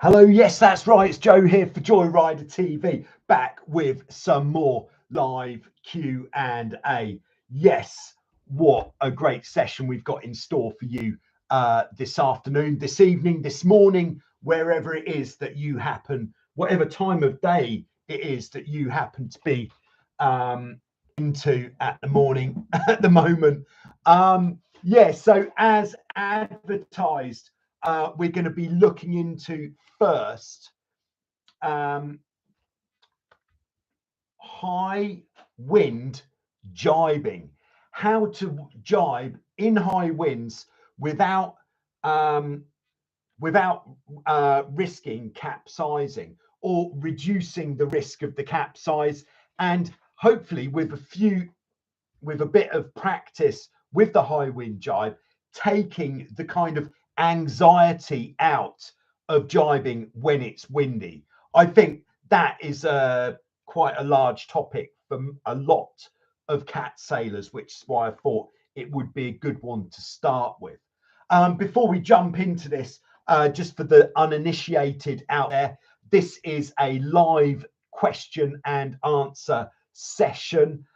Hello, yes, that's right. It's Joe here for Joyrider TV, back with some more live Q&A. Yes, what a great session we've got in store for you this afternoon, this evening, this morning, wherever it is that you happen, whatever time of day it is that you happen to be into at the morning, at the moment. So as advertised, we're going to be looking into first high wind jibing, how to jibe in high winds without risking capsizing or reducing the risk of the capsize, and hopefully with a bit of practice with the high wind jibe, taking the kind of anxiety out of jibing when it's windy. I think that is quite a large topic for a lot of cat sailors, which is why I thought it would be a good one to start with. Before we jump into this, just for the uninitiated out there, this is a live question and answer session.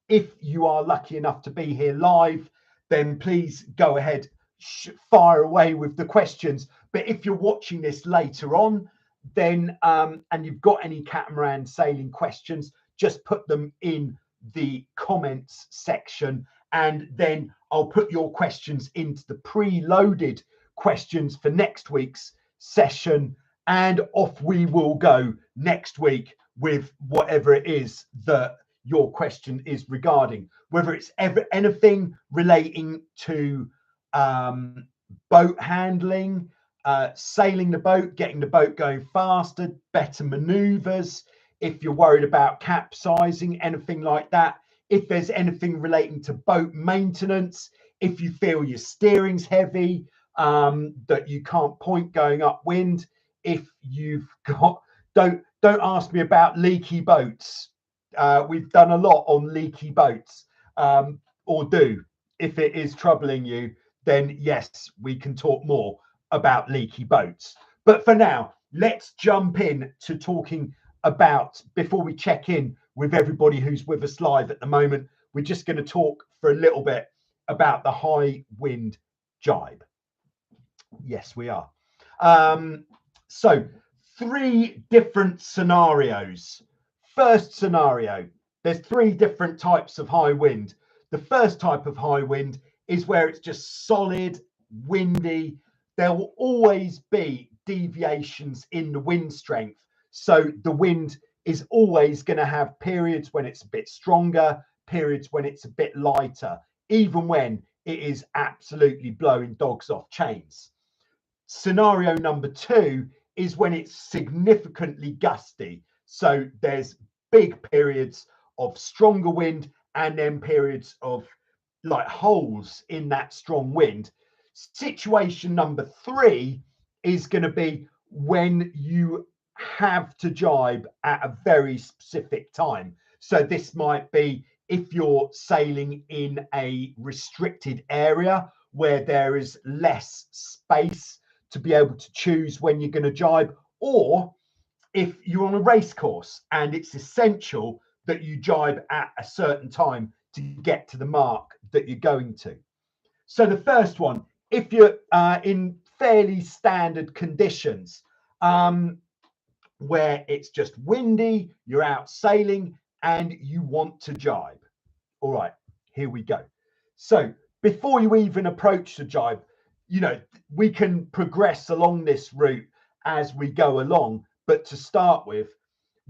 If you are lucky enough to be here live, then please go ahead, fire away with the questions. But if you're watching this later on, then and you've got any catamaran sailing questions, just put them in the comments section, and then I'll put your questions into the preloaded questions for next week's session, and off we will go next week with whatever it is that your question is regarding, whether it's anything relating to boat handling, sailing the boat, getting the boat going faster, better maneuvers, if you're worried about capsizing, anything like that. If there's anything relating to boat maintenance, if you feel your steering's heavy, that you can't point going upwind, if you've got, don't ask me about leaky boats. We've done a lot on leaky boats, or do. If it is troubling you, then yes, we can talk more about leaky boats. But for now, let's jump in to talking about, before we check in with everybody who's with us live at the moment, we're just going to talk for a little bit about the high wind jibe. Yes, we are. So 3 different scenarios. First scenario, there's 3 different types of high wind. The first type of high wind is where it's just solid, windy. There will always be deviations in the wind strength. So the wind is always going to have periods when it's a bit stronger, periods when it's a bit lighter, even when it is absolutely blowing dogs off chains. Scenario number 2 is when it's significantly gusty. So there's big periods of stronger wind and then periods of like holes in that strong wind. Situation number 3 is going to be when you have to jibe at a very specific time. So this might be if you're sailing in a restricted area where there is less space to be able to choose when you're going to jibe, or if you're on a race course and it's essential that you jibe at a certain time to get to the mark that you're going to. So the first one, if you're in fairly standard conditions, where it's just windy, you're out sailing and you want to jibe. All right, here we go. So before you even approach the jibe, we can progress along this route as we go along. But to start with,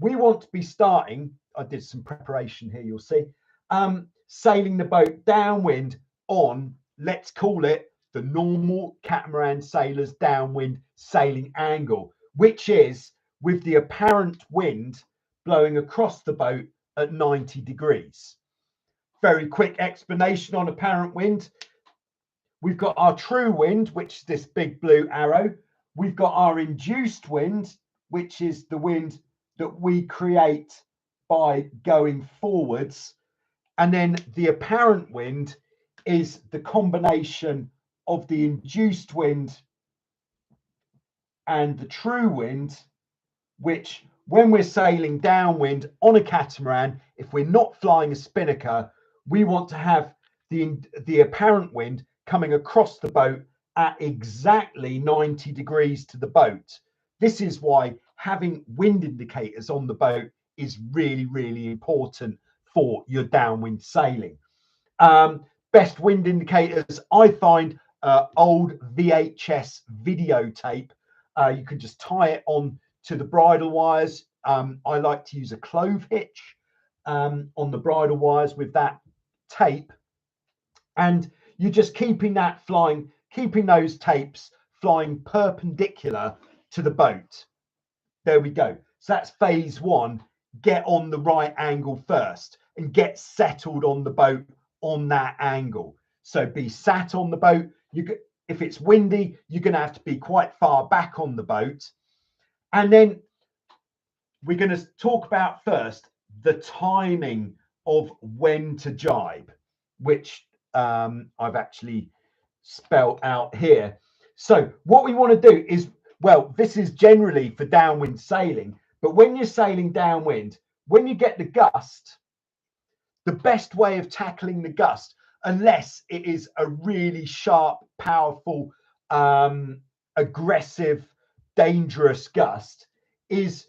we want to be starting, I did some preparation here, you'll see, sailing the boat downwind on, let's call it the normal catamaran sailor's downwind sailing angle, which is with the apparent wind blowing across the boat at 90 degrees. Very quick explanation on apparent wind. We've got our true wind, which is this big blue arrow. We've got our induced wind, which is the wind that we create by going forwards. And then the apparent wind is the combination of the induced wind and the true wind, which when we're sailing downwind on a catamaran, if we're not flying a spinnaker, we want to have the apparent wind coming across the boat at exactly 90 degrees to the boat. This is why having wind indicators on the boat is really, really important for your downwind sailing. Best wind indicators, I find old VHS videotape. You can just tie it on to the bridle wires. I like to use a clove hitch on the bridle wires with that tape, and you're just keeping that flying, keeping those tapes flying perpendicular to the boat. There we go. So that's phase one. Get on the right angle first and get settled on the boat on that angle. So be sat on the boat. If it's windy, you're going to have to be quite far back on the boat. And then we're going to talk about first the timing of when to jibe, which I've actually spelled out here. So what we want to do is, well, this is generally for downwind sailing, but when you're sailing downwind, when you get the gust, the best way of tackling the gust, unless it is a really sharp, powerful, aggressive, dangerous gust, is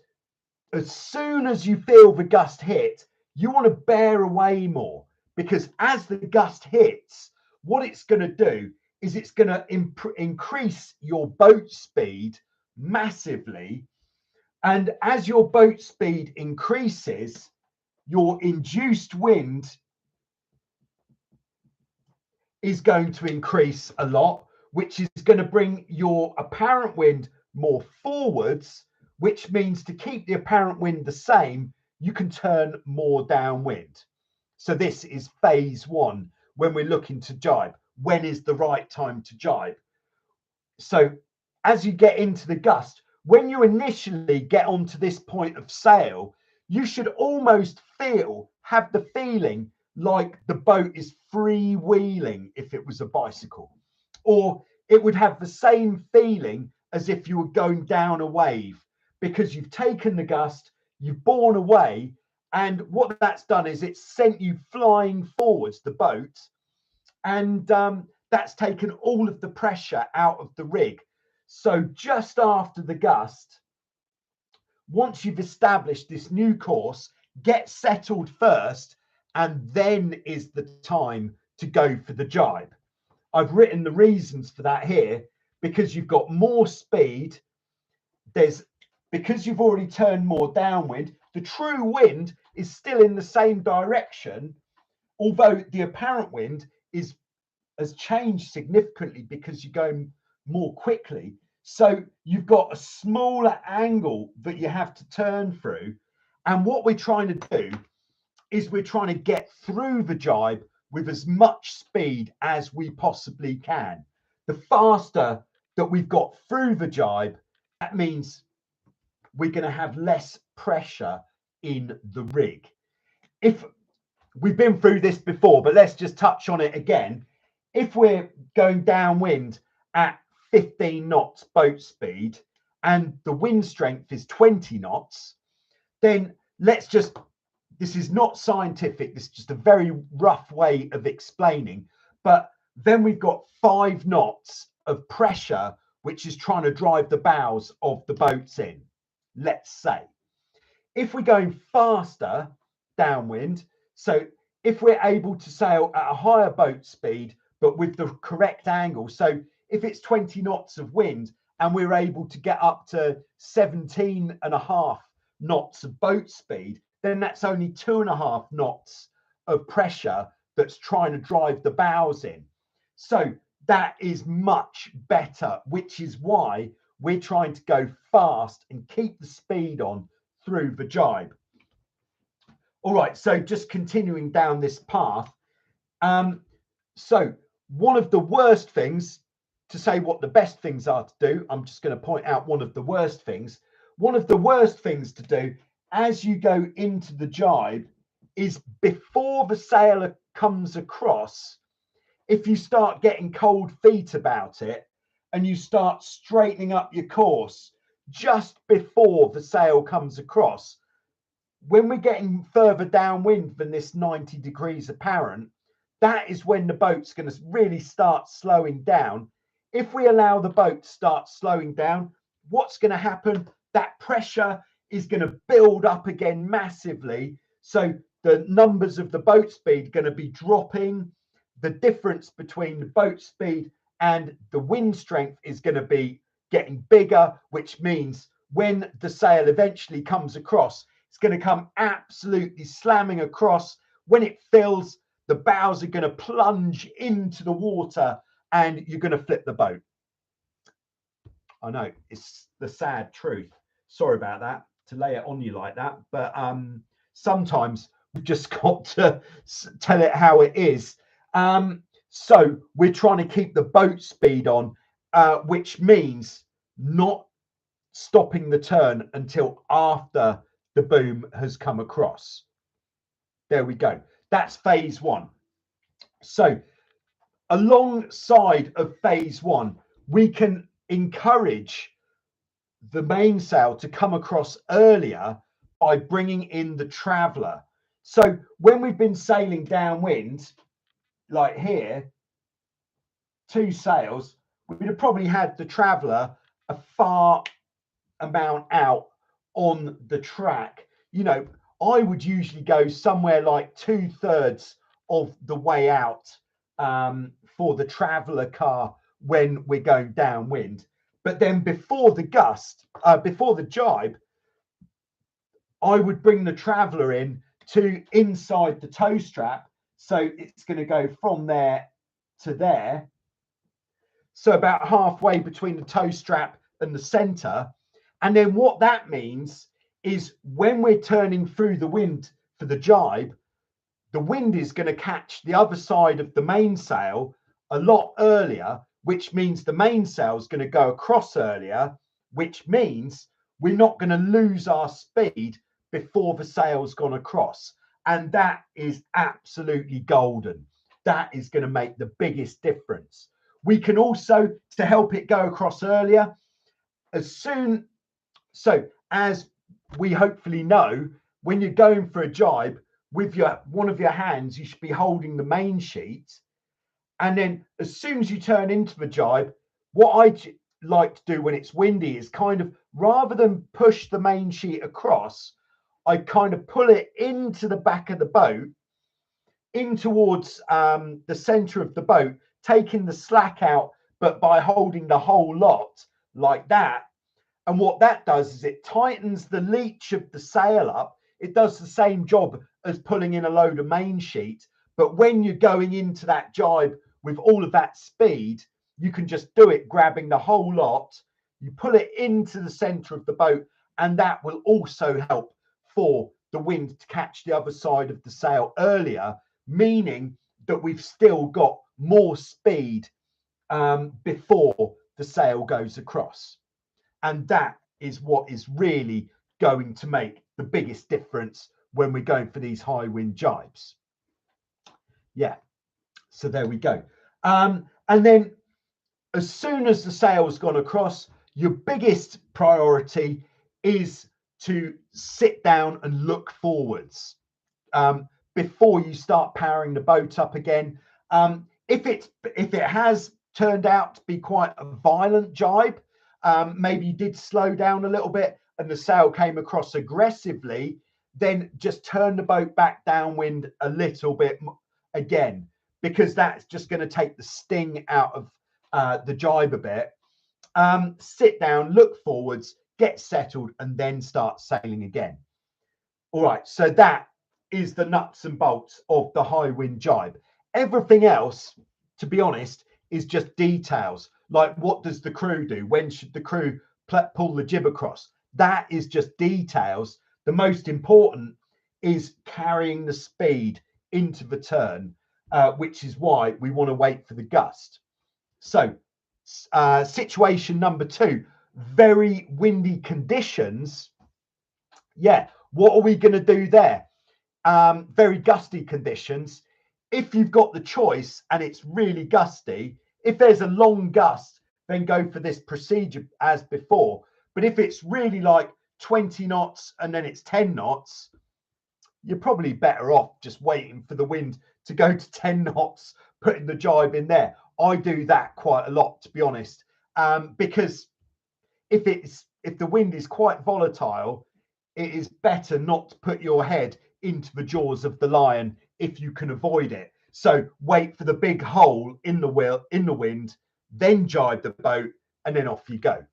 as soon as you feel the gust hit, you want to bear away more, because as the gust hits, what it's going to do is it's going to increase your boat speed massively. And as your boat speed increases, your induced wind is going to increase a lot, which is going to bring your apparent wind more forwards, which means to keep the apparent wind the same, you can turn more downwind. So this is phase one when we're looking to jibe. When is the right time to jibe? So as you get into the gust, when you initially get onto this point of sail, you should almost have the feeling like the boat is freewheeling if it was a bicycle, or it would have the same feeling as if you were going down a wave, because you've taken the gust, you've borne away, and what that's done is it's sent you flying forwards the boat, and that's taken all of the pressure out of the rig. So just after the gust, once you've established this new course, get settled first, and then is the time to go for the jibe. I've written the reasons for that here, because you've got more speed. Because you've already turned more downwind, the true wind is still in the same direction, although the apparent wind has changed significantly because you're going more quickly. So you've got a smaller angle that you have to turn through. And what we're trying to do is we're trying to get through the jibe with as much speed as we possibly can. The faster that we've got through the jibe, that means we're going to have less pressure in the rig. If we've been through this before, but let's just touch on it again. If we're going downwind at 15 knots boat speed and the wind strength is 20 knots, then this is not scientific, this is just a very rough way of explaining, but then we've got 5 knots of pressure which is trying to drive the bows of the boats in, let's say. If we're going faster downwind, so if we're able to sail at a higher boat speed but with the correct angle, so if it's 20 knots of wind and we're able to get up to 17.5 knots of boat speed, then that's only 2.5 knots of pressure that's trying to drive the bows in. So that is much better, which is why we're trying to go fast and keep the speed on through the jibe. All right, so just continuing down this path. So one of the worst things, to say what the best things are to do, I'm just going to point out one of the worst things. One of the worst things to do as you go into the jibe is before the sailor comes across, if you start getting cold feet about it and you start straightening up your course just before the sail comes across, when we're getting further downwind than this 90 degrees apparent, that is when the boat's going to really start slowing down. If we allow the boat to start slowing down, what's going to happen? That pressure is going to build up again massively. So the numbers of the boat speed are going to be dropping. The difference between the boat speed and the wind strength is going to be getting bigger, which means when the sail eventually comes across, it's going to come absolutely slamming across. When it fills, the bows are going to plunge into the water and you're going to flip the boat. I know, it's the sad truth. Sorry about that, to lay it on you like that. But sometimes we've just got to tell it how it is. So we're trying to keep the boat speed on, which means not stopping the turn until after the boom has come across. There we go. That's phase one. So alongside of phase one, we can encourage the mainsail to come across earlier by bringing in the traveller. So when we've been sailing downwind, like here, 2 sails, we'd have probably had the traveller a far amount out on the track. You know, I would usually go somewhere like 2/3 of the way out for the traveller car when we're going downwind. But then before the gust, before the jibe, I would bring the traveller in to inside the tow strap. So it's going to go from there to there. So about halfway between the tow strap and the center. And then what that means is when we're turning through the wind for the jibe, the wind is going to catch the other side of the mainsail a lot earlier, which means the mainsail is going to go across earlier, which means we're not going to lose our speed before the sail's gone across. And that is absolutely golden. That is going to make the biggest difference. We can also, to help it go across earlier, as we hopefully know, when you're going for a jibe, with one of your hands, you should be holding the main sheet. And then as soon as you turn into the jibe, what I like to do when it's windy is kind of, rather than push the main sheet across, I kind of pull it into the back of the boat, in towards the center of the boat, taking the slack out, but by holding the whole lot like that. And what that does is it tightens the leech of the sail up. It does the same job as pulling in a load of main sheet. But when you're going into that jibe with all of that speed, you can just do it grabbing the whole lot. You pull it into the center of the boat, and that will also help for the wind to catch the other side of the sail earlier, meaning that we've still got more speed before the sail goes across. And that is what is really going to make the biggest difference when we're going for these high wind jibes. Yeah, so there we go. And then as soon as the sail's gone across, your biggest priority is to sit down and look forwards before you start powering the boat up again. If it has turned out to be quite a violent jibe, maybe you did slow down a little bit and the sail came across aggressively, then just turn the boat back downwind a little bit again, because that's just going to take the sting out of the jibe a bit. Sit down, look forwards, get settled, and then start sailing again. All right, so that is the nuts and bolts of the high wind jibe. Everything else, to be honest, is just details. Like, what does the crew do? When should the crew pull the jib across? That is just details. The most important is carrying the speed into the turn, which is why we want to wait for the gust. So situation number 2, very windy conditions. Yeah, what are we going to do there? Very gusty conditions. If you've got the choice and it's really gusty, if there's a long gust, then go for this procedure as before. But if it's really like 20 knots and then it's 10 knots, you're probably better off just waiting for the wind to go to 10 knots, putting the jibe in there. I do that quite a lot, to be honest, because if the wind is quite volatile, it is better not to put your head into the jaws of the lion if you can avoid it. So wait for the big hole in the wind, then jibe the boat, and then off you go.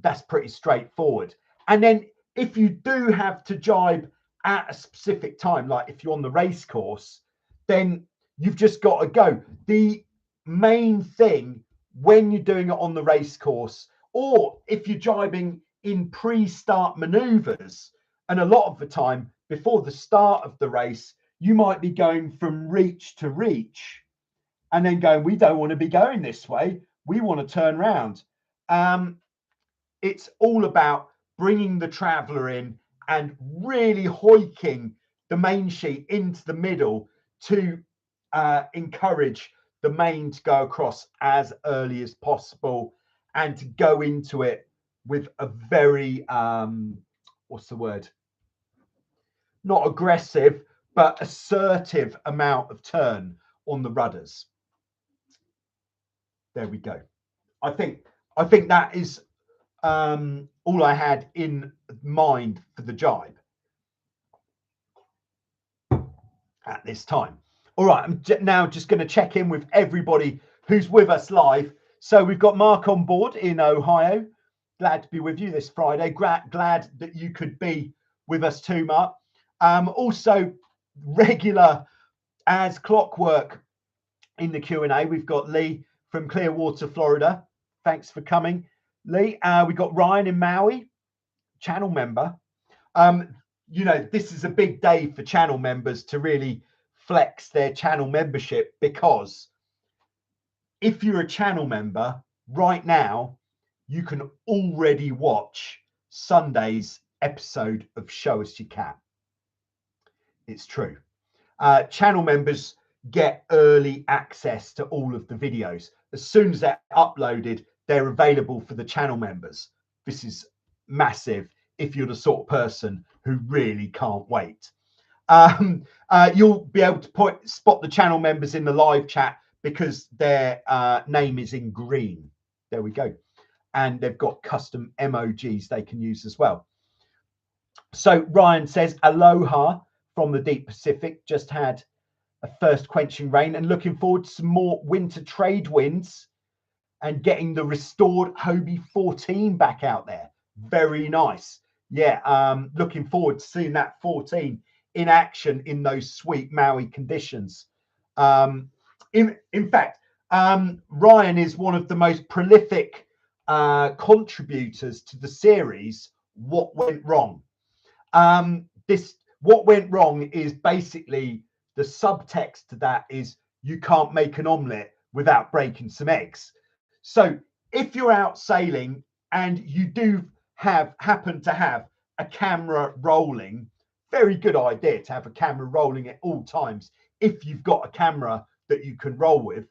That's pretty straightforward. And then if you do have to jibe at a specific time, like if you're on the race course, then you've just got to go. The main thing when you're doing it on the race course, or if you're jibing in pre-start maneuvers, and a lot of the time before the start of the race, you might be going from reach to reach and then going, we don't want to be going this way, we want to turn around. It's all about bringing the traveller in and really hoiking the main sheet into the middle to encourage the main to go across as early as possible and to go into it with a very, what's the word? Not aggressive, but assertive amount of turn on the rudders. There we go. I think that is all I had in mind for the jibe at this time. All right, I'm now just going to check in with everybody who's with us live. So we've got Mark on board in Ohio. Glad to be with you this Friday. Glad that you could be with us too, Mark. Also, regular as clockwork in the Q&A, we've got Lee from Clearwater, Florida. Thanks for coming, Lee. We've got Ryan in Maui, channel member. You know, this is a big day for channel members to really flex their channel membership, because if you're a channel member right now, you can already watch Sunday's episode of Show Us Your Cat. It's true. Channel members get early access to all of the videos. As soon as they're uploaded, they're available for the channel members. This is massive if you're the sort of person who really can't wait. You'll be able to spot the channel members in the live chat because their name is in green. There we go. And they've got custom emojis they can use as well. So Ryan says, aloha from the deep Pacific. Just had a first quenching rain and looking forward to some more winter trade winds and getting the restored Hobie 14 back out there. Very nice. Yeah, looking forward to seeing that 14 in action in those sweet Maui conditions. In fact, Ryan is one of the most prolific contributors to the series What Went Wrong. What went wrong is basically the subtext to that is you can't make an omelette without breaking some eggs. So if you're out sailing and you do happen to have a camera rolling, very good idea to have a camera rolling at all times if you've got a camera that you can roll with,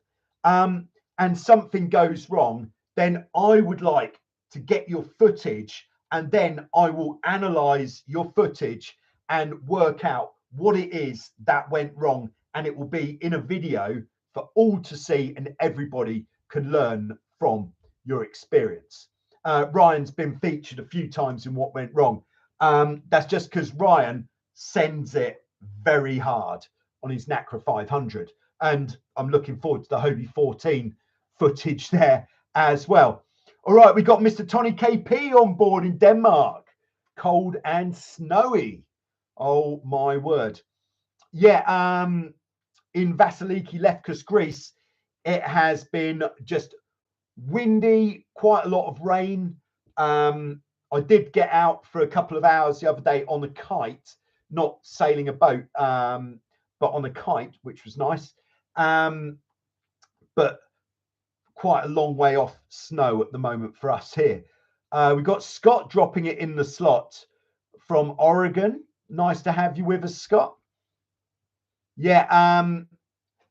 and something goes wrong, then I would like to get your footage, and then I will analyze your footage and work out what it is that went wrong, and it will be in a video for all to see and everybody can learn from your experience. Ryan's been featured a few times in What Went Wrong. That's just because Ryan sends it very hard on his Nacra 500, and I'm looking forward to the Hobie 14 footage there as well. All right, we got Mr. Tony KP on board in Denmark. Cold and snowy. Oh my word. Yeah, in Vasiliki, Lefkas, Greece, it has been just windy, quite a lot of rain. I did get out for a couple of hours the other day on a kite, not sailing a boat, but on a kite, which was nice. But quite a long way off snow at the moment for us here. We've got Scott dropping it in the slot from Oregon. Nice to have you with us, Scott. Yeah,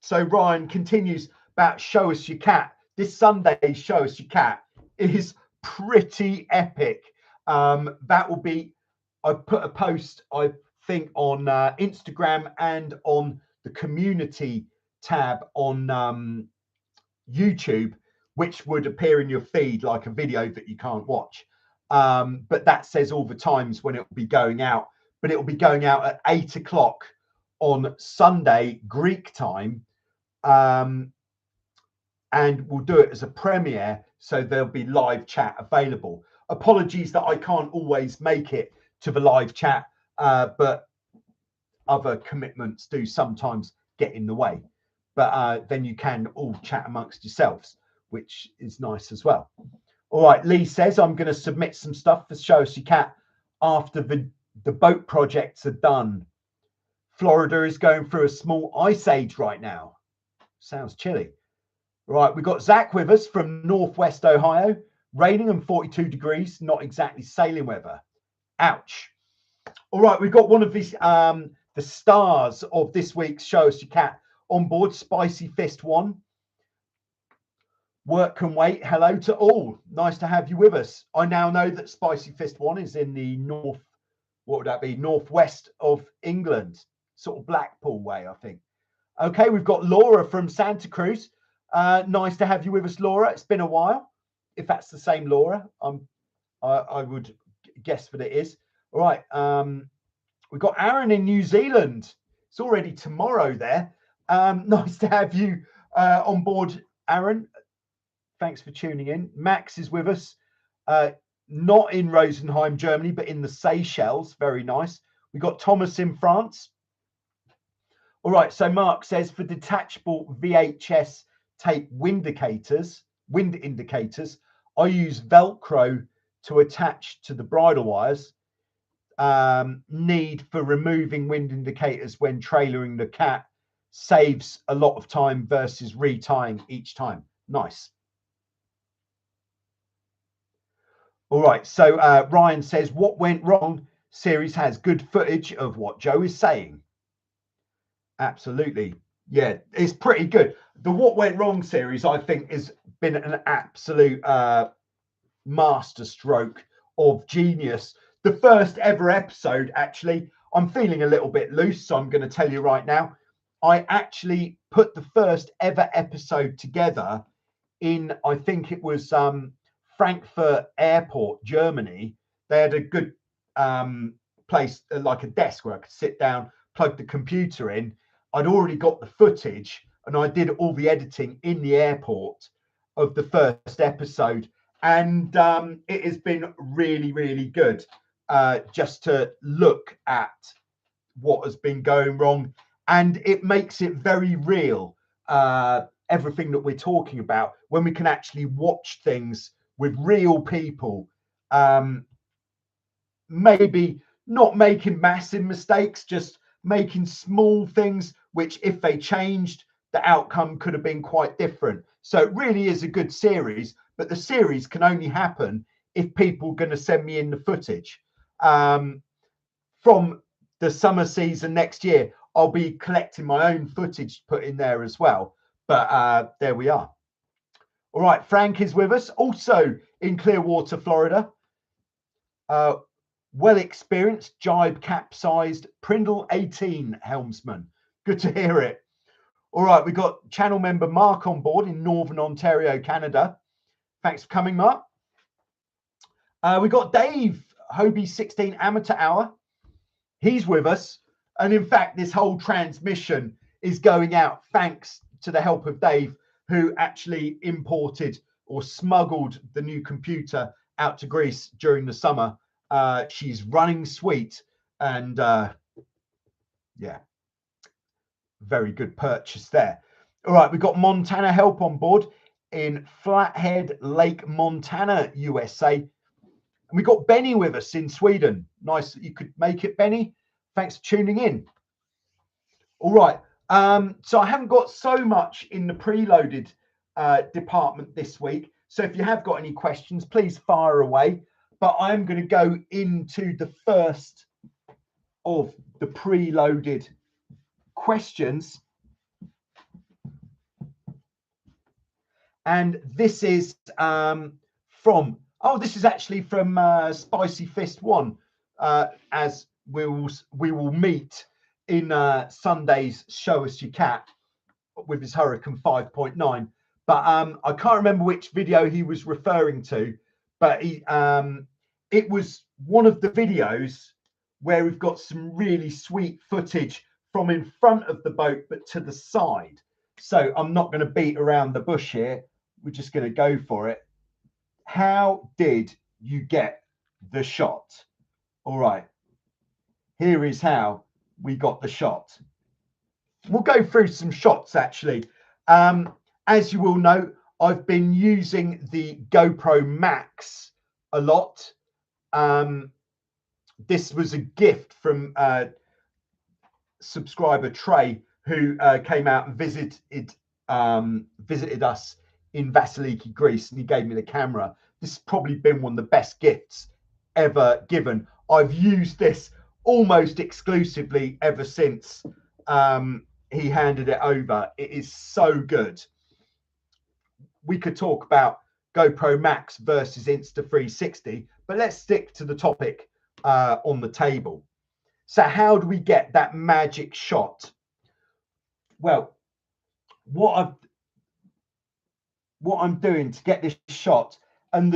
so Ryan continues about Show Us Your Cat. This Sunday's Show Us Your Cat is pretty epic. That will be, I put a post, I think, on Instagram and on the community tab on YouTube, which would appear in your feed like a video that you can't watch. But that says all the times when it will be going out. But it will be going out at 8 o'clock on Sunday, Greek time. And we'll do it as a premiere, so there'll be live chat available. Apologies that I can't always make it to the live chat, but other commitments do sometimes get in the way. But then you can all chat amongst yourselves, which is nice as well. All right, Lee says, I'm going to submit some stuff for Show Us Your Cat after the boat projects are done. Florida is going through a small ice age right now. Sounds chilly. Right, we've got Zach with us from Northwest Ohio. Raining and 42 degrees, not exactly sailing weather. Ouch. All right, we've got one of these, the stars of this week's Show Us Your Cat on board, Spicy Fist 1. Work can wait. Hello to all. Nice to have you with us. I now know that Spicy Fist 1 is in the north, what would that be? Northwest of England, sort of Blackpool way, I think. Okay, we've got Laura from Santa Cruz. Nice to have you with us, Laura. It's been a while. If that's the same Laura, I would guess that it is. All right. We've got Aaron in New Zealand. It's already tomorrow there. Nice to have you on board, Aaron. Thanks for tuning in. Max is with us. Not in Rosenheim, Germany, but in the Seychelles. Very nice. We've got Thomas in France. All right. So Mark says, for detachable VHS tape wind indicators, I use Velcro to attach to the bridle wires. Need for removing wind indicators when trailering the cat saves a lot of time versus retying each time. Nice. All right, so Ryan says, what went wrong? Series has good footage of what Joe is saying. Absolutely. Yeah, it's pretty good. The What Went Wrong series, I think, has been an absolute masterstroke of genius. The first ever episode, actually, I'm feeling a little bit loose, so I'm going to tell you right now. I actually put the first ever episode together in, I think it was Frankfurt Airport, Germany. They had a good place, like a desk where I could sit down, plug the computer in. I'd already got the footage and I did all the editing in the airport of the first episode. And it has been really, really good just to look at what has been going wrong. And it makes it very real, everything that we're talking about, when we can actually watch things with real people, maybe not making massive mistakes, just making small things, which if they changed, the outcome could have been quite different. So it really is a good series, but the series can only happen if people are going to send me in the footage. From the summer season next year, I'll be collecting my own footage to put in there as well. But there we are. All right, Frank is with us, also in Clearwater, Florida. Well experienced, jibe capsized, Prindle 18 helmsman. Good to hear it. All right, we got channel member Mark on board in Northern Ontario, Canada. Thanks for coming, Mark. We got Dave, Hobie 16 Amateur Hour. He's with us. And in fact, this whole transmission is going out thanks to the help of Dave, who actually imported or smuggled the new computer out to Greece during the summer. She's running sweet, and yeah, very good purchase there. All right, we've got Montana Help on board in Flathead Lake, Montana, USA. And we got Benny with us in Sweden. Nice that you could make it, Benny. Thanks for tuning in. All right, so I haven't got so much in the preloaded department this week. So if you have got any questions, please fire away. But I'm going to go into the first of the preloaded questions. And this is from, Oh, this is actually from Spicy Fist 1, as we will meet in Sunday's Show Us Your Cat with his Hurricane 5.9. But I can't remember which video he was referring to, but it was one of the videos where we've got some really sweet footage from in front of the boat, but to the side. So I'm not going to beat around the bush here. We're just going to go for it. How did you get the shot? All right, here is how we got the shot. We'll go through some shots actually. As you all know, I've been using the GoPro Max a lot. This was a gift from subscriber Trey, who came out and visited us in Vasiliki, Greece, and he gave me the camera. This has probably been one of the best gifts ever given. I've used this almost exclusively ever since he handed it over. It is so good. We could talk about GoPro Max versus Insta360, but let's stick to the topic on the table. So how do we get that magic shot? Well, what I'm doing to get this shot, and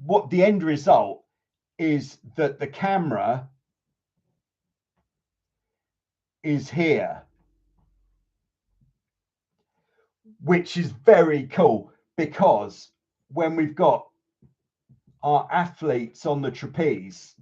what the end result is, that the camera is here, which is very cool, because when we've got our athletes on the trapeze,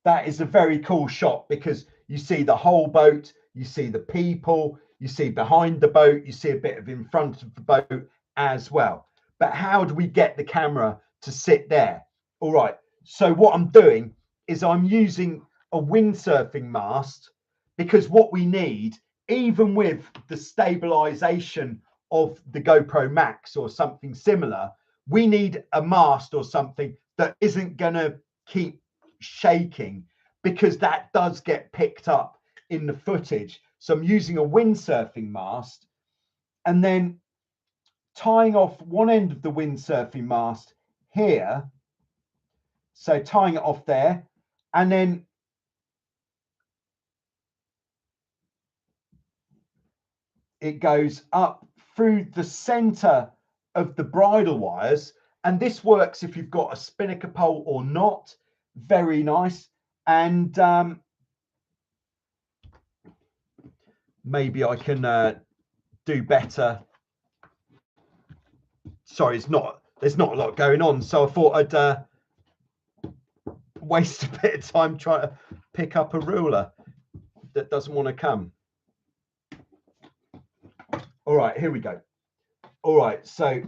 that is a very cool shot, because you see the whole boat, you see the people, you see behind the boat, you see a bit of in front of the boat as well. But how do we get the camera to sit there? All right, so what I'm doing is I'm using a windsurfing mast, because what we need, even with the stabilization of the GoPro Max or something similar, we need a mast or something that isn't going to keep shaking, because that does get picked up in the footage. So I'm using a windsurfing mast and then tying off one end of the windsurfing mast here. So tying it off there, and then it goes up through the center of the bridle wires. And this works if you've got a spinnaker pole or not. Very nice. And maybe I can do better. Sorry, there's not a lot going on, so I thought I'd waste a bit of time trying to pick up a ruler that doesn't want to come. All right, here we go. All right, so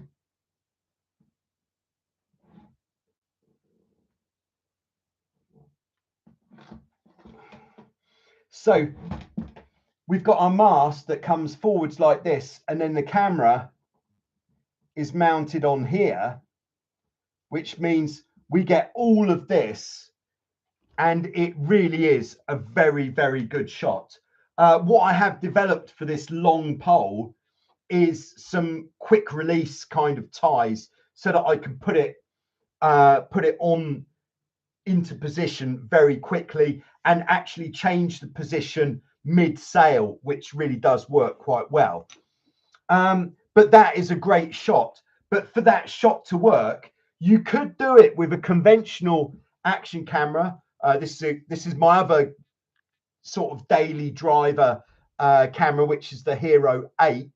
we've got our mast that comes forwards like this, and then the camera is mounted on here, which means we get all of this, and it really is a very, very good shot. What I have developed for this long pole is some quick release kind of ties, so that I can put it on into position very quickly and actually change the position mid sail, which really does work quite well. But that is a great shot. But for that shot to work, you could do it with a conventional action camera. This is my other sort of daily driver camera, which is the Hero 8.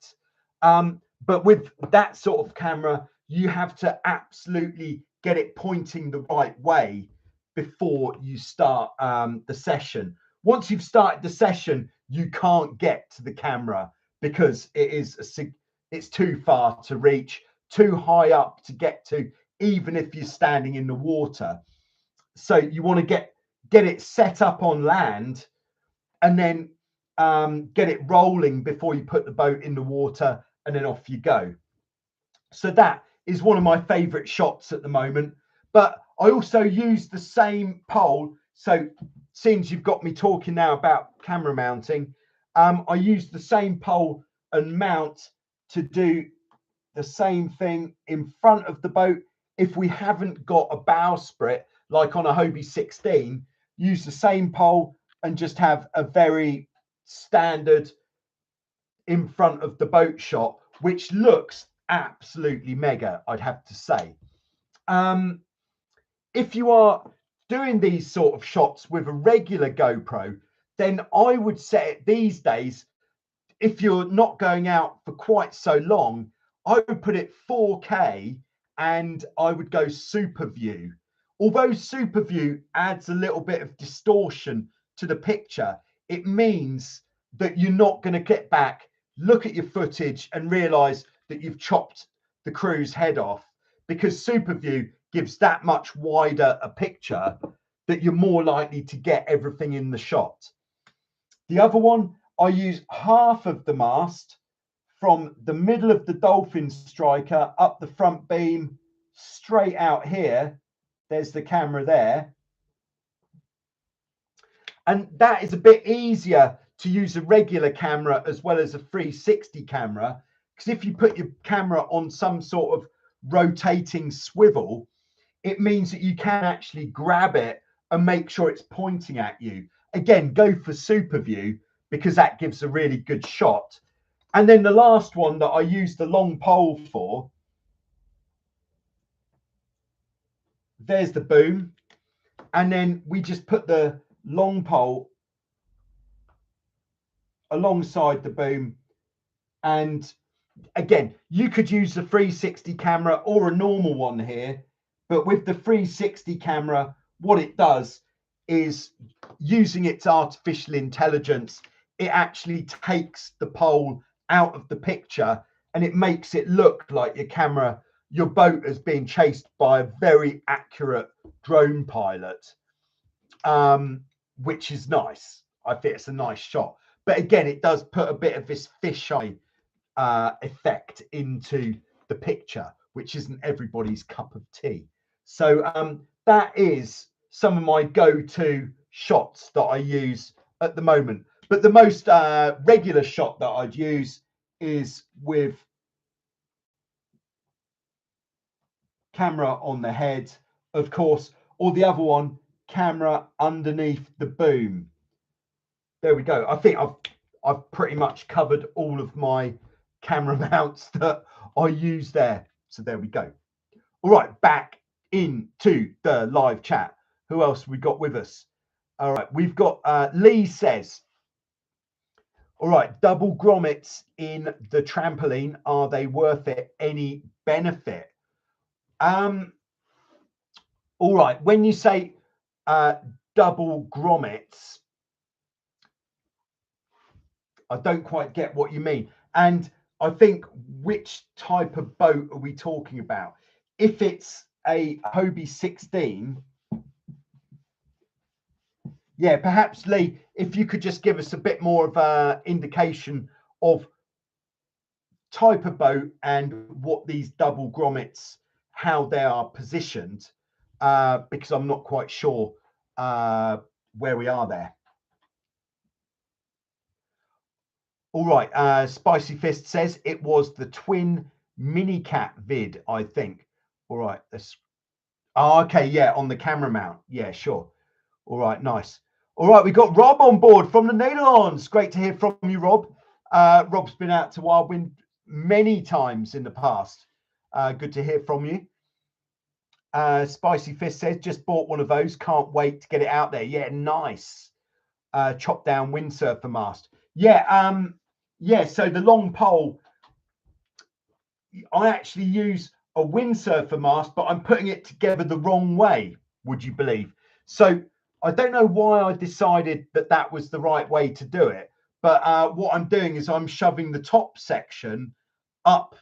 But with that sort of camera, you have to absolutely get it pointing the right way before you start the session. Once you've started the session, you can't get to the camera, because it's too far to reach, too high up to get to, even if you're standing in the water. So you want to get it set up on land, and then get it rolling before you put the boat in the water, and then off you go. So that is one of my favorite shots at the moment. But I also use the same pole. So since you've got me talking now about camera mounting, I use the same pole and mount to do the same thing in front of the boat. If we haven't got a bowsprit, like on a Hobie 16, use the same pole and just have a very standard in front of the boat shot, which looks absolutely mega, I'd have to say. If you are doing these sort of shots with a regular GoPro, then I would set it these days, if you're not going out for quite so long, I would put it 4K and I would go super view. Although super view adds a little bit of distortion to the picture, it means that you're not going to get back, look at your footage and realize that you've chopped the crew's head off, because super view gives that much wider a picture that you're more likely to get everything in the shot. The other one, I use half of the mast from the middle of the dolphin striker up the front beam, straight out here. There's the camera there. And that is a bit easier to use a regular camera as well as a 360 camera, because if you put your camera on some sort of rotating swivel, it means that you can actually grab it and make sure it's pointing at you. Again, go for super view, because that gives a really good shot. And then the last one that I use the long pole for, there's the boom. And then we just put the long pole alongside the boom. And again, you could use the 360 camera or a normal one here, but with the 360 camera, what it does is, using its artificial intelligence, it actually takes the pole out of the picture and it makes it look like your boat is being chased by a very accurate drone pilot, which is nice. I think it's a nice shot. But again, it does put a bit of this fisheye effect into the picture, which isn't everybody's cup of tea. So that is some of my go-to shots that I use at the moment. But the most regular shot that I'd use is with camera on the head, of course, or the other one, camera underneath the boom. There we go. I think I've pretty much covered all of my camera mounts that I use there. So there we go. All right, back into the live chat. Who else we got with us? All right, we've got Lee says, all right, double grommets in the trampoline, are they worth it? Any benefit? All right, when you say double grommets, I don't quite get what you mean. And I think, which type of boat are we talking about? If it's a Hobie 16, yeah, perhaps Lee, if you could just give us a bit more of an indication of type of boat and what these double grommets, how they are positioned, because I'm not quite sure where we are there. All right, Spicy Fist says it was the twin mini cat vid, I think. All right, okay, yeah, on the camera mount. Yeah, sure. All right, nice. All right, we got Rob on board from the Netherlands. Great to hear from you, Rob. Rob's been out to Wildwind many times in the past. Good to hear from you. Spicy Fist says, just bought one of those. Can't wait to get it out there. Yeah, nice. Chop down windsurfer mast. Yeah, yeah, so the long pole, I actually use a windsurfer mast, but I'm putting it together the wrong way, would you believe? So I don't know why I decided that that was the right way to do it, but what I'm doing is I'm shoving the top section up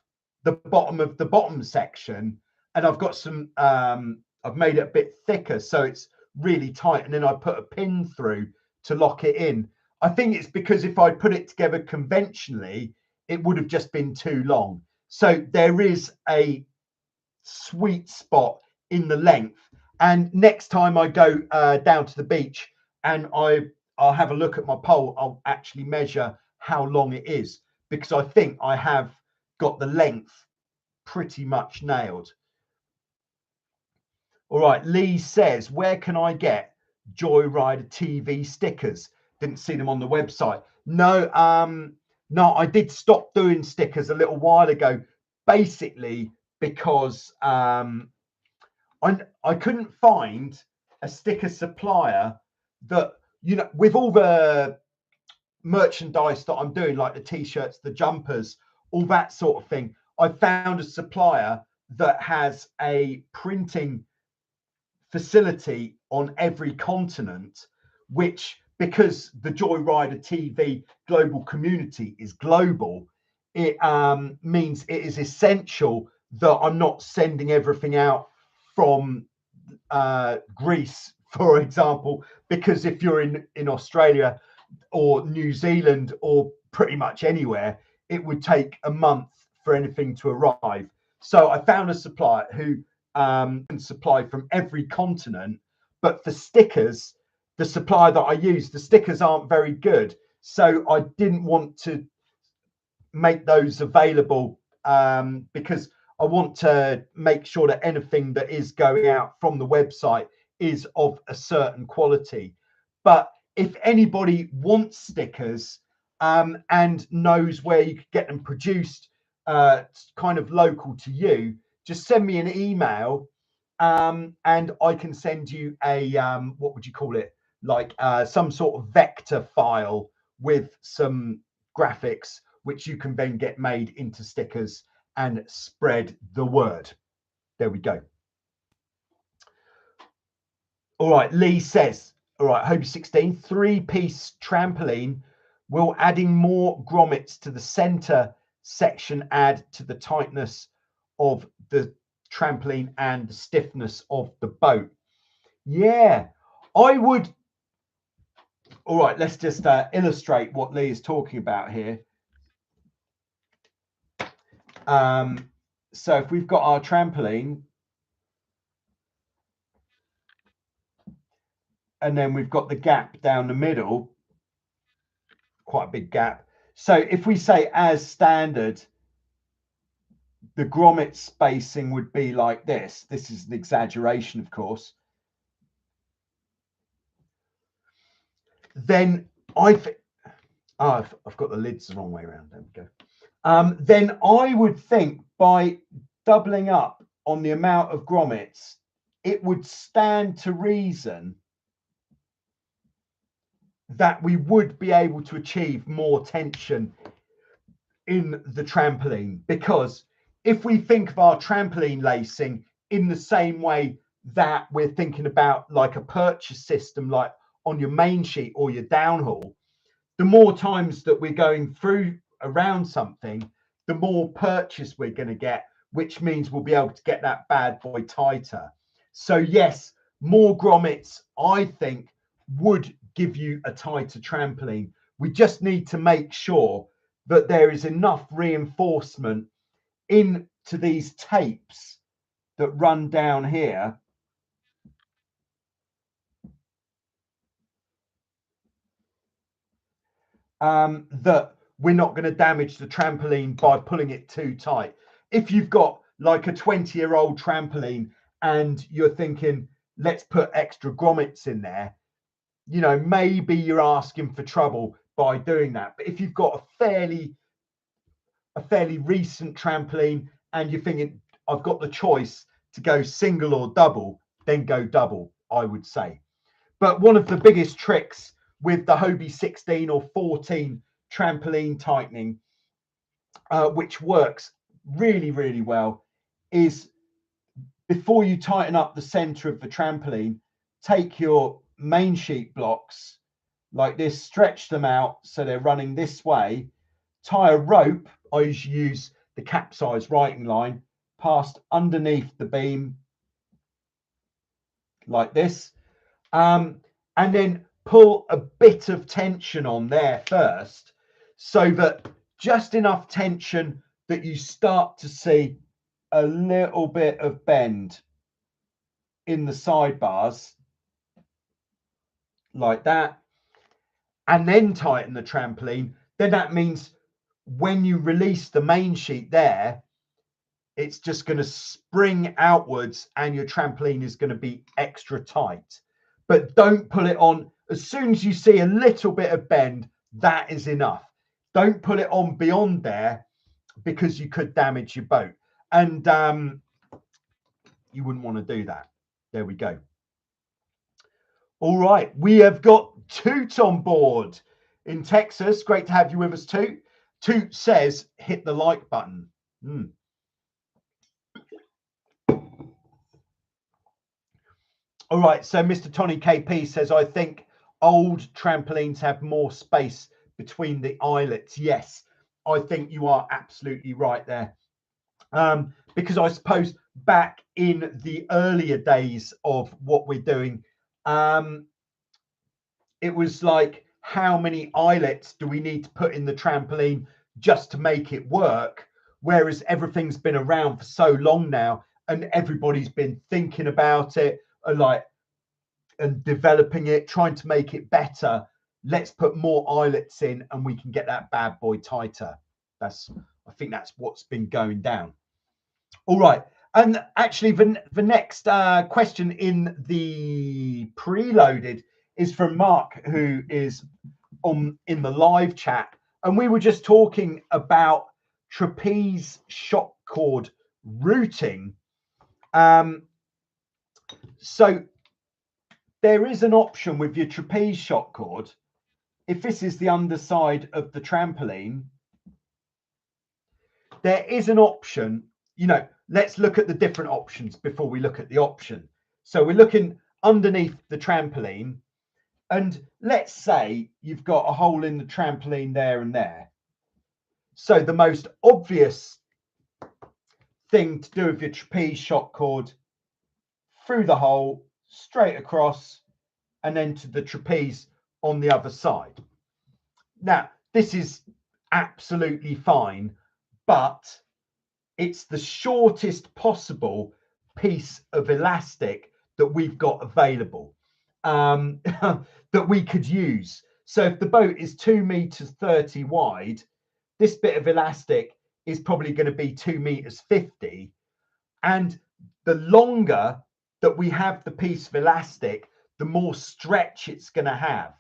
the bottom of the bottom section, and I've got some, I've made it a bit thicker so it's really tight, and then I put a pin through to lock it in. I think it's because if I put it together conventionally, it would have just been too long. So there is a sweet spot in the length. And next time I go down to the beach and I'll have a look at my pole, I'll actually measure how long it is, because I think I have got the length pretty much nailed. All right, Lee says, where can I get Joyrider TV stickers? Didn't see them on the website. No, no, I did stop doing stickers a little while ago, basically because I couldn't find a sticker supplier that, you know, with all the merchandise that I'm doing, like the t-shirts, the jumpers, all that sort of thing, I found a supplier that has a printing facility on every continent, which, because the Joyrider TV global community is global, it means it is essential that I'm not sending everything out from Greece, for example, because if you're in Australia or New Zealand or pretty much anywhere, it would take a month for anything to arrive. So I found a supplier who can supply from every continent, but for stickers, the supplier that I use, the stickers aren't very good. So I didn't want to make those available because I want to make sure that anything that is going out from the website is of a certain quality. But if anybody wants stickers and knows where you could get them produced kind of local to you, just send me an email and I can send you a, what would you call it? Like some sort of vector file with some graphics, which you can then get made into stickers and spread the word. There we go. All right, Lee says, all right, Hobie 16, 3-piece trampoline. Will adding more grommets to the center section add to the tightness of the trampoline and the stiffness of the boat? Yeah, I would. All right, let's just illustrate what Lee is talking about here. So if we've got our trampoline, and then we've got the gap down the middle, quite a big gap. So if we say as standard, the grommet spacing would be like this. This is an exaggeration, of course. Then I've got the lids the wrong way around. There we go. Then I would think by doubling up on the amount of grommets, it would stand to reason that we would be able to achieve more tension in the trampoline. Because if we think of our trampoline lacing in the same way that we're thinking about like a purchase system, like on your main sheet or your downhaul, the more times that we're going through around something, the more purchase we're going to get, which means we'll be able to get that bad boy tighter. So yes, more grommets, I think, would give you a tighter trampoline. We just need to make sure that there is enough reinforcement into these tapes that run down here that we're not going to damage the trampoline by pulling it too tight. If you've got like a 20-year-old trampoline and you're thinking, let's put extra grommets in there, you know, maybe you're asking for trouble by doing that. But if you've got a fairly recent trampoline and you're thinking, I've got the choice to go single or double, then go double, I would say. But one of the biggest tricks with the Hobie 16 or 14 trampoline tightening, which works really, really well, is before you tighten up the center of the trampoline, take your main sheet blocks like this, stretch them out so they're running this way, tie a rope. I usually use the capsize writing line past underneath the beam like this, and then pull a bit of tension on there first, so that just enough tension that you start to see a little bit of bend in the sidebars like that, and then tighten the trampoline. Then that means when you release the main sheet there, it's just going to spring outwards and your trampoline is going to be extra tight. But don't pull it on. As soon as you see a little bit of bend, that is enough. Don't put it on beyond there, because you could damage your boat. And you wouldn't want to do that. There we go. All right, we have got Toot on board in Texas. Great to have you with us, Toot. Toot says, hit the like button. All right, so Mr. Tony KP says, I think old trampolines have more space between the eyelets. Yes, I think you are absolutely right there. Because I suppose back in the earlier days of what we're doing, it was like, how many eyelets do we need to put in the trampoline just to make it work? Whereas everything's been around for so long now, and everybody's been thinking about it, and developing it, trying to make it better. Let's put more eyelets in and we can get that bad boy tighter. I think that's what's been going down. All right. And actually the next question in the preloaded is from Mark, who is in the live chat. And we were just talking about trapeze shock cord routing. So there is an option with your trapeze shock cord. If this is the underside of the trampoline, there is an option. Let's look at the different options before we look at the option. So we're looking underneath the trampoline, and let's say you've got a hole in the trampoline there and there. So the most obvious thing to do with your trapeze shock cord, through the hole, straight across, and then to the trapeze on the other side. Now, this is absolutely fine, but it's the shortest possible piece of elastic that we've got available, that we could use. So if the boat is 2 meters 30 wide, this bit of elastic is probably going to be 2 meters 50. And the longer that we have the piece of elastic, the more stretch it's going to have.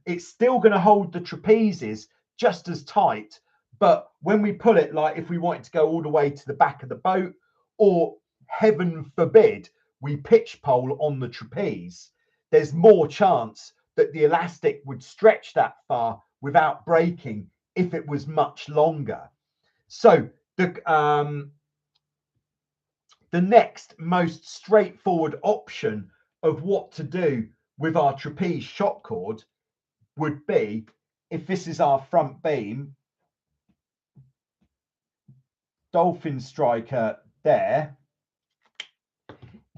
It's still going to hold the trapezes just as tight, but when we pull it, like if we wanted to go all the way to the back of the boat, or heaven forbid, we pitch pole on the trapeze, there's more chance that the elastic would stretch that far without breaking if it was much longer. So the next most straightforward option of what to do with our trapeze shock cord would be, if this is our front beam, dolphin striker there.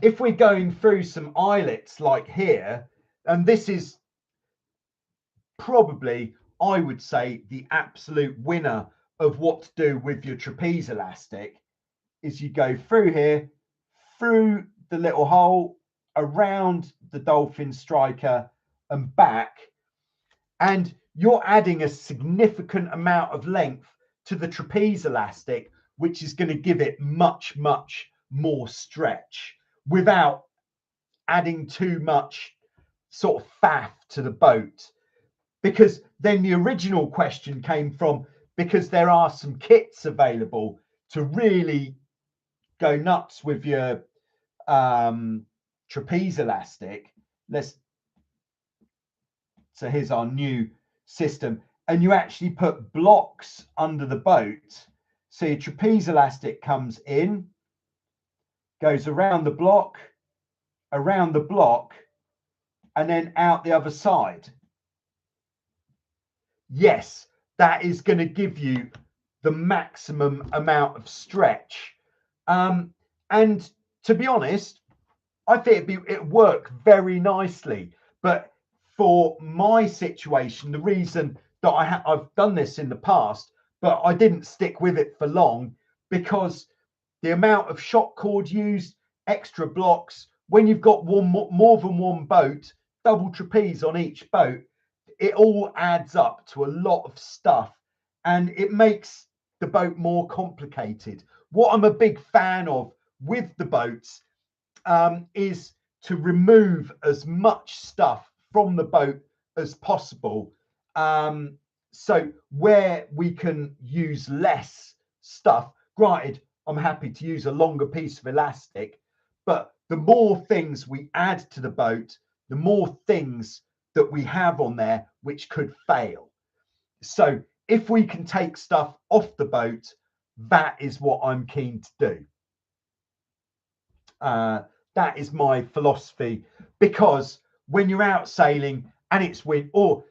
If we're going through some eyelets like here, and this is probably, I would say, the absolute winner of what to do with your trapeze elastic, is you go through here, through the little hole, around the dolphin striker and back, and you're adding a significant amount of length to the trapeze elastic, which is going to give it much, much more stretch without adding too much sort of faff to the boat. Because then the original question came from, because there are some kits available to really go nuts with your trapeze elastic. So here's our new system, and you actually put blocks under the boat. So your trapeze elastic comes in, goes around the block, and then out the other side. Yes, that is going to give you the maximum amount of stretch. And to be honest, I think it worked very nicely. But for my situation, the reason that I've done this in the past, but I didn't stick with it for long, because the amount of shock cord used, extra blocks, when you've got more than one boat, double trapeze on each boat, it all adds up to a lot of stuff, and it makes the boat more complicated. what I'm a big fan of with the boats is to remove as much stuff from the boat as possible. So where we can use less stuff, granted, I'm happy to use a longer piece of elastic, but the more things we add to the boat, the more things that we have on there which could fail. So if we can take stuff off the boat, that is what I'm keen to do. That is my philosophy, because when you're out sailing and it's wind, or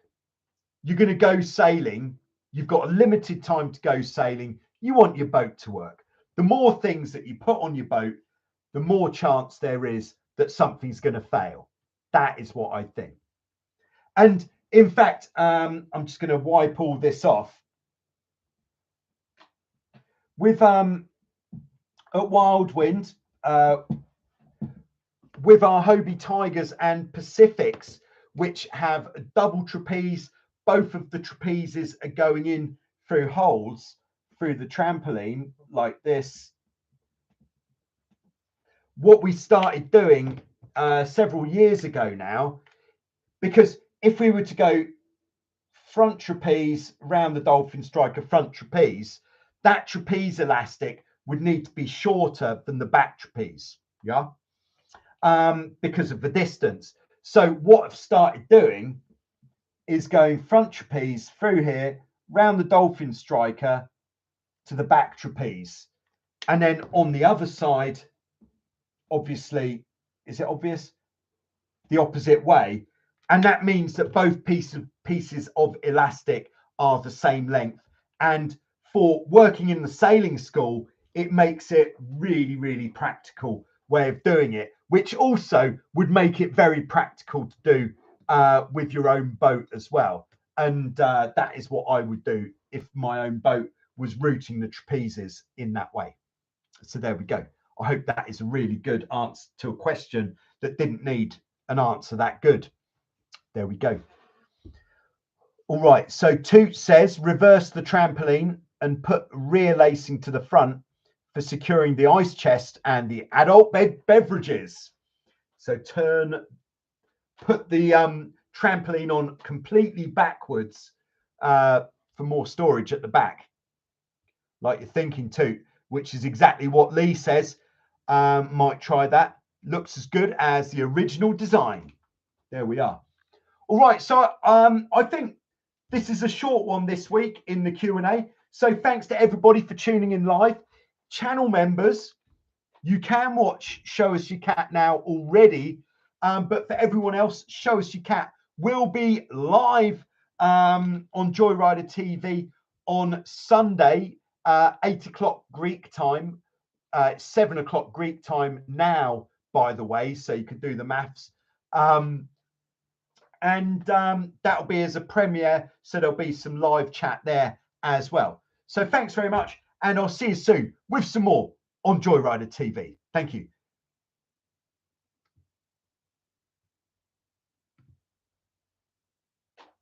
you're going to go sailing, you've got a limited time to go sailing, you want your boat to work. The more things that you put on your boat, the more chance there is that something's going to fail. That is what I think. And in fact, I'm just going to wipe all this off. With at Wild Wind, with our Hobie Tigers and Pacifics, which have a double trapeze, both of the trapezes are going in through holes through the trampoline like this. What we started doing several years ago now, because if we were to go front trapeze round the Dolphin Striker front trapeze, that trapeze elastic would need to be shorter than the back trapeze, yeah, because of the distance. So what I've started doing is going front trapeze through here, round the Dolphin Striker to the back trapeze, and then on the other side, obviously, is it obvious? The opposite way. And that means that both pieces of elastic are the same length. And for working in the sailing school, it makes it really, really practical way of doing it, which also would make it very practical to do with your own boat as well. And that is what I would do if my own boat was routing the trapezes in that way. So there we go. I hope that is a really good answer to a question that didn't need an answer that good. There we go. All right, so Toot says reverse the trampoline and put rear lacing to the front for securing the ice chest and the adult beverages. So put the trampoline on completely backwards for more storage at the back, like you're thinking, Toot, which is exactly what Lee says. Might try that. Looks as good as the original design. There we are. All right, so I think this is a short one this week in the Q&A. So thanks to everybody for tuning in live. Channel members, you can watch Show Us Your Cat now already, but for everyone else, Show Us Your Cat will be live on Joyrider TV on Sunday, 8 o'clock Greek time. 7 o'clock Greek time now, by the way, so you can do the maths. And that'll be as a premiere, so there'll be some live chat there as well. So thanks very much, and I'll see you soon with some more on Joyrider TV. Thank you.